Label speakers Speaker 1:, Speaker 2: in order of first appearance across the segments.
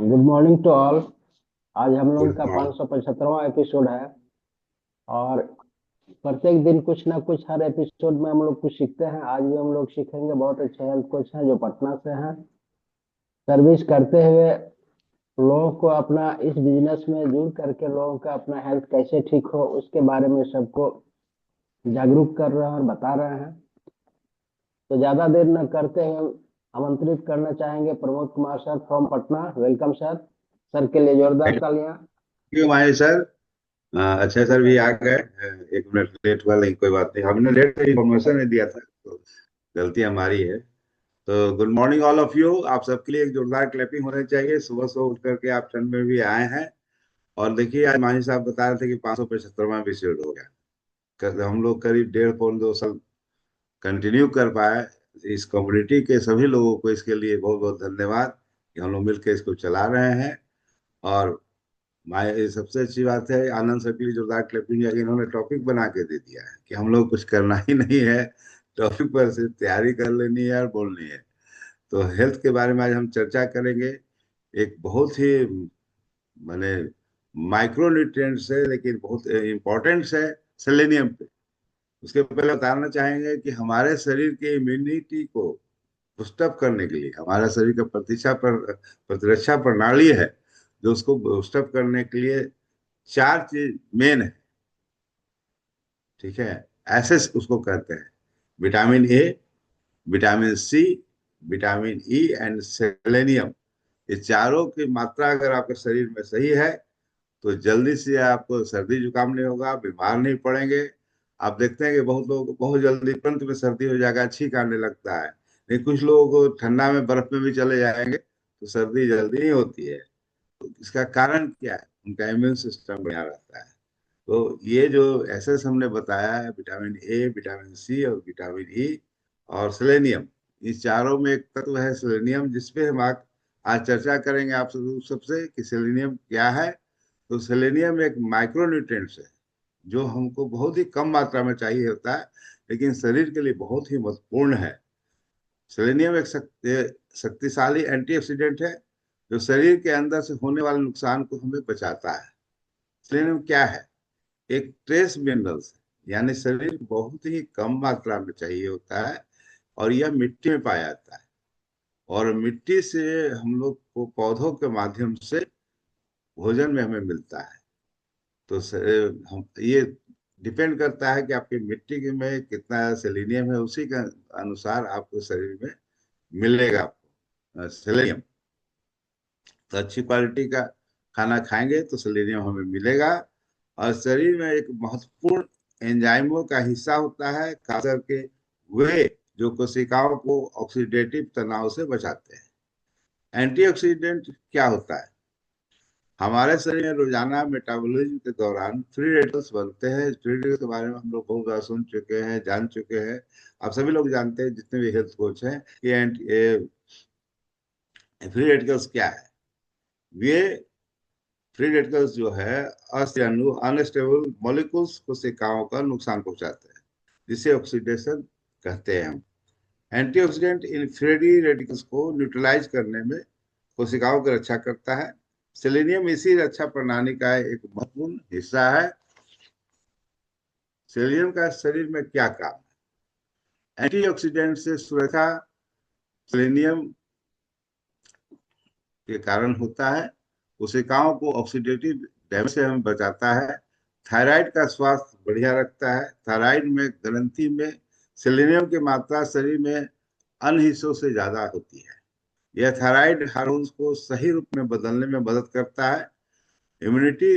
Speaker 1: Good morning to all. आज हम लोगों
Speaker 2: गुड
Speaker 1: का
Speaker 2: मॉर्निंग।
Speaker 1: 575वां एपिसोड है। और प्रत्येक दिन कुछ ना कुछ हर एपिसोड में हम लोग कुछ सीखते हैं। आज भी हम लोग सीखेंगे। बहुत अच्छे हेल्थ कोच हैं जो पटना से हैं। सर्विस करते हुए लोगों को अपना इस बिजनेस में जुड़ करके लोगों का अपना हेल्थ कैसे ठीक हो उसके बारे में सबको जागरूक कर रहे हैं और बता रहे हैं। तो ज्यादा देर न करते हुए आमंत्रित करना चाहेंगे Pramod Kumar sir from Patna. Welcome sir. Sir के लिए जोरदार
Speaker 2: थैंक
Speaker 1: तालियां।
Speaker 2: यू हमारे सर। अच्छा
Speaker 1: जी
Speaker 2: सर भी
Speaker 1: सर।
Speaker 2: आ गए। 1 मिनट लेट हुआ लेकिन कोई बात नहीं, हमने लेट इन्फॉर्मेशन नहीं दिया था तो गलती हमारी है। तो good morning all of you. आप सबके लिए एक जोरदार क्लैपिंग होनी चाहिए। सुबह सुबह उठ करके आप ठंड में भी आए हैं। और देखिए आज मानी साहब बता रहे थे कि 575वां एपिसोड हो गया। हम लोग करीब 1.5 पौन 2 साल कंटिन्यू कर पाए। इस कम्युनिटी के सभी लोगों को इसके लिए बहुत बहुत धन्यवाद कि हम लोग मिलकर इसको चला रहे हैं। और ये सबसे अच्छी बात है, आनंद सर के लिए जोरदार क्लैपिंग है कि इन्होंने टॉपिक बना के दे दिया है कि हम लोग कुछ करना ही नहीं है। टॉपिक पर सिर्फ तैयारी कर लेनी है और बोलनी है। तो हेल्थ के बारे में आज हम चर्चा करेंगे। एक बहुत ही माने माइक्रो न्यूट्रिएंट्स है लेकिन बहुत इंपॉर्टेंट है, सेलेनियम पे। उसके पहले बताना चाहेंगे कि हमारे शरीर के इम्यूनिटी को बूस्टअप करने के लिए हमारा शरीर का प्रतिरक्षा प्रणाली है जो उसको बूस्टअप करने के लिए 4 चीज मेन है। ठीक है, ऐसे उसको कहते हैं। Vitamin A, vitamin C, vitamin E and selenium. ये चारों की मात्रा अगर आपके शरीर में सही है तो जल्दी से आपको सर्दी जुकाम नहीं होगा, बीमार नहीं पड़ेंगे। आप देखते हैं कि बहुत लोगों को बहुत जल्दी तुरंत में सर्दी हो जाएगा, छींक आने लगता है। लेकिन कुछ लोगों को ठंडा में बर्फ में भी चले जाएंगे तो सर्दी जल्दी नहीं होती है। तो इसका कारण क्या है? उनका इम्यून सिस्टम बढ़िया रहता है। तो ये जो एसेस हमने बताया है, विटामिन ए, विटामिन सी और विटामिन ई और सेलेनियम, इस चारों में एक तत्व है सेलेनियम जिसपे हम आज चर्चा करेंगे आप सबसे कि सेलेनियम क्या है। तो सेलेनियम एक माइक्रो न्यूट्रिएंट्स है जो हमको बहुत ही कम मात्रा में चाहिए होता है लेकिन शरीर के लिए बहुत ही महत्वपूर्ण है। सेलेनियम एक शक्तिशाली एंटीऑक्सीडेंट है जो शरीर के अंदर से होने वाले नुकसान को हमें बचाता है। सेलेनियम क्या है? एक ट्रेस मिनरल्स है, यानी शरीर को बहुत ही कम मात्रा में चाहिए होता है और यह मिट्टी में पाया जाता है। और मिट्टी से हम लोग को पौधों के माध्यम से भोजन में हमें मिलता है। तो हम ये डिपेंड करता है कि आपकी मिट्टी के में कितना सेलेनियम है, उसी के अनुसार आपको शरीर में मिलेगा आपको सेलेनियम। तो अच्छी क्वालिटी का खाना खाएंगे तो सेलेनियम हमें मिलेगा। और शरीर में एक महत्वपूर्ण एंजाइमों का हिस्सा होता है, खास करके वे जो कोशिकाओं को ऑक्सीडेटिव तनाव से बचाते हैं। एंटीऑक्सीडेंट क्या होता है? हमारे शरीर में रोजाना मेटाबॉलिज्म के दौरान फ्री रेडिकल्स बनते हैं। फ्री रेडिकल्स के बारे में हम लोग बहुत ज्यादा सुन चुके हैं, जान चुके हैं। आप सभी लोग जानते हैं जितने भी हेल्थ कोच हैं कि फ्री रेडिकल्स क्या है। वे फ्री रेडिकल्स जो है अस्थायु अनस्टेबल मॉलिक्यूल्स कोशिकाओं का नुकसान पहुंचाते हैं, जिसे ऑक्सीडेशन कहते हैं हम। एंटीऑक्सीडेंट इन फ्री रेडिकल्स को न्यूट्रलाइज करने में कोशिकाओं की रक्षा करता है। सेलेनियम इसी रक्षा प्रणाली का एक महत्वपूर्ण हिस्सा है। सेलेनियम का शरीर में क्या काम है? एंटीऑक्सीडेंट से सुरक्षा सेलेनियम के कारण होता है। कोशिकाओं को ऑक्सीडेटिव डैमेज से हमें बचाता है। थायराइड का स्वास्थ्य बढ़िया रखता है। थायराइड में ग्रंथि में सेलेनियम की मात्रा शरीर में अन्य हिस्सों से ज्यादा होती है। यह थायराइड हार्मोन्स को सही रूप में बदलने में मदद करता है। इम्यूनिटी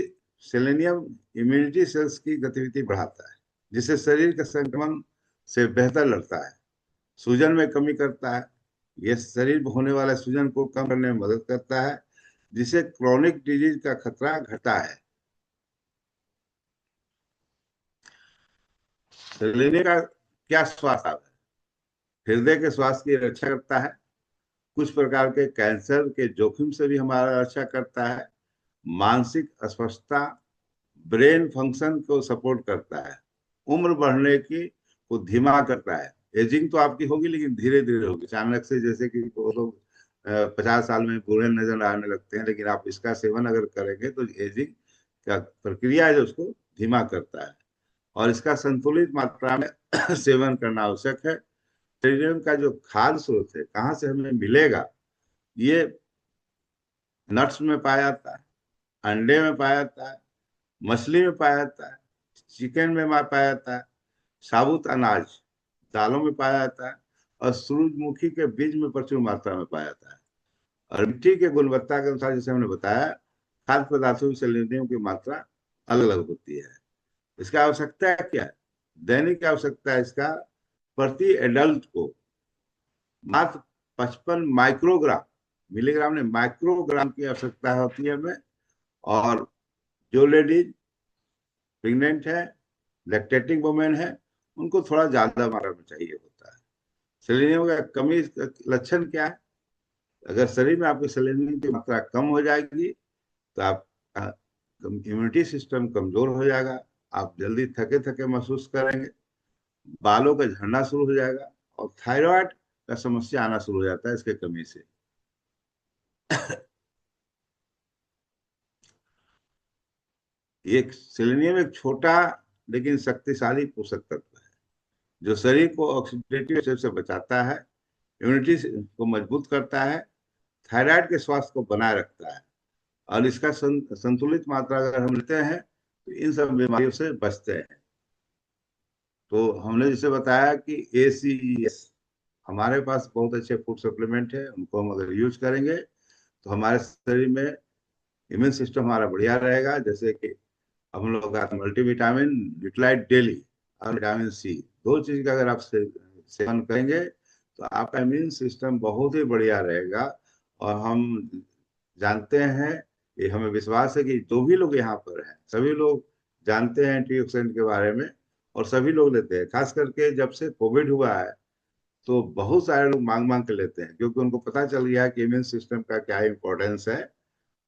Speaker 2: सेलेनियम इम्यूनिटी सेल्स की गतिविधि बढ़ाता है, जिससे शरीर के संक्रमण से बेहतर लड़ता है। सूजन में कमी करता है। यह शरीर में होने वाले सूजन को कम करने में मदद करता है, जिससे क्रोनिक डिजीज का खतरा घटा है। सेलेनियम का क्या स्वास्थ्य लाभ है? हृदय के स्वास्थ्य की रक्षा करता है। कुछ प्रकार के कैंसर के जोखिम से भी हमारा रक्षा करता है। मानसिक अस्वस्थता, ब्रेन फंक्शन को सपोर्ट करता है। उम्र बढ़ने की को धीमा करता है। एजिंग तो आपकी होगी लेकिन धीरे धीरे होगी, अचानक से जैसे कि वो लोग 50 साल में बूढ़े नजर आने लगते हैं, लेकिन आप इसका सेवन अगर करेंगे तो एजिंग का प्रक्रिया है जो उसको धीमा करता है। और इसका संतुलित मात्रा में सेवन करना आवश्यक है। सेलेनियम का जो खाद्य स्रोत है कहाँ से हमें मिलेगा, ये नट्स में पाया जाता है, अंडे में पाया जाता है, मछली में पाया जाता है, चिकन में पाया जाता है, साबुत अनाज दालों में पाया जाता है, और सूरजमुखी के बीज में प्रचुर मात्रा में पाया जाता है। और मिट्टी के गुणवत्ता के अनुसार, जैसे हमने बताया, खाद्य पदार्थों में सेलेनियम की मात्रा अलग अलग होती है। इसका आवश्यकता क्या है? दैनिक आवश्यकता है इसका प्रति एडल्ट को मात्र 55 माइक्रोग्राम, मिलीग्राम ने माइक्रोग्राम की आवश्यकता होती है हमें। और जो लेडीज प्रेग्नेंट है, लैक्टेटिंग वुमेन है, उनको थोड़ा ज्यादा मात्रा में चाहिए होता है। सेलेनियम का कमी का लक्षण क्या है? अगर शरीर में आपकी सेलेनियम की मात्रा कम हो जाएगी तो आप इम्यूनिटी सिस्टम कमजोर हो जाएगा, आप जल्दी थके थके महसूस करेंगे, बालों का झड़ना शुरू हो जाएगा, और थायराइड का समस्या आना शुरू हो जाता है इसके कमी से। एक सेलेनियम एक छोटा लेकिन शक्तिशाली पोषक तत्व है, जो शरीर को ऑक्सीडेटिव स्ट्रेस से बचाता है, इम्यूनिटी को मजबूत करता है, थायराइड के स्वास्थ्य को बनाए रखता है। और इसका संतुलित मात्रा अगर हम लेते हैं तो इन सब बीमारियों से बचते हैं। तो हमने जैसे बताया कि ACES, हमारे पास बहुत अच्छे फूड सप्लीमेंट है, उनको हम अगर यूज करेंगे तो हमारे शरीर में इम्यून सिस्टम हमारा बढ़िया रहेगा। जैसे कि हम लोग का मल्टीविटामिन न्यूट्रालाइट डेली और विटामिन सी, दो चीज का अगर आप सेवन करेंगे तो आपका इम्यून सिस्टम बहुत ही बढ़िया रहेगा। और हम जानते हैं, ये हमें विश्वास है कि जो भी लोग यहाँ पर हैं सभी लोग जानते हैं एंटीऑक्सीडेंट के बारे में, और सभी लोग लेते हैं। खास करके जब से कोविड हुआ है तो बहुत सारे लोग मांग मांग के लेते हैं, क्योंकि उनको पता चल गया कि इम्यून सिस्टम का क्या इंपॉर्टेंस है।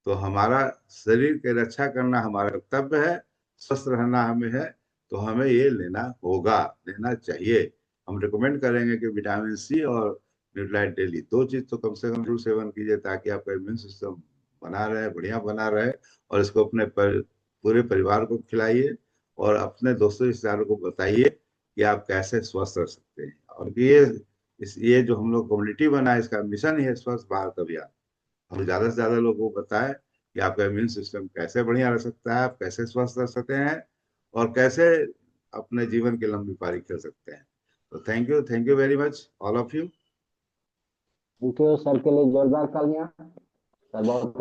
Speaker 2: तो हमारा शरीर की रक्षा करना हमारा कर्तव्य है, स्वस्थ रहना हमें है, तो हमें ये लेना होगा, लेना चाहिए। हम रिकमेंड करेंगे कि विटामिन सी और न्यूट्रालाइट डेली, दो चीज तो कम से कम जरूर सेवन कीजिए, ताकि आपका इम्यून सिस्टम बना रहे, बढ़िया बना रहे। और इसको अपने पूरे परिवार को खिलाइए, और अपने दोस्तों रिश्तेदारों को बताइए कि आप कैसे स्वस्थ रह सकते हैं। और ये जो हम लोग कम्युनिटी बना है, इसका मिशन ही है स्वस्थ भारत अभियान। हम ज्यादा से ज्यादा लोगों को बताएं कि आपका इम्यून सिस्टम कैसे बढ़िया रह सकता है, आप कैसे स्वस्थ रह सकते हैं, और कैसे अपने जीवन की लंबी पारी खेल सकते हैं। तो thank you very much all of you.
Speaker 1: Thank you sir, के लिए जोरदार तालियां। सर बहुत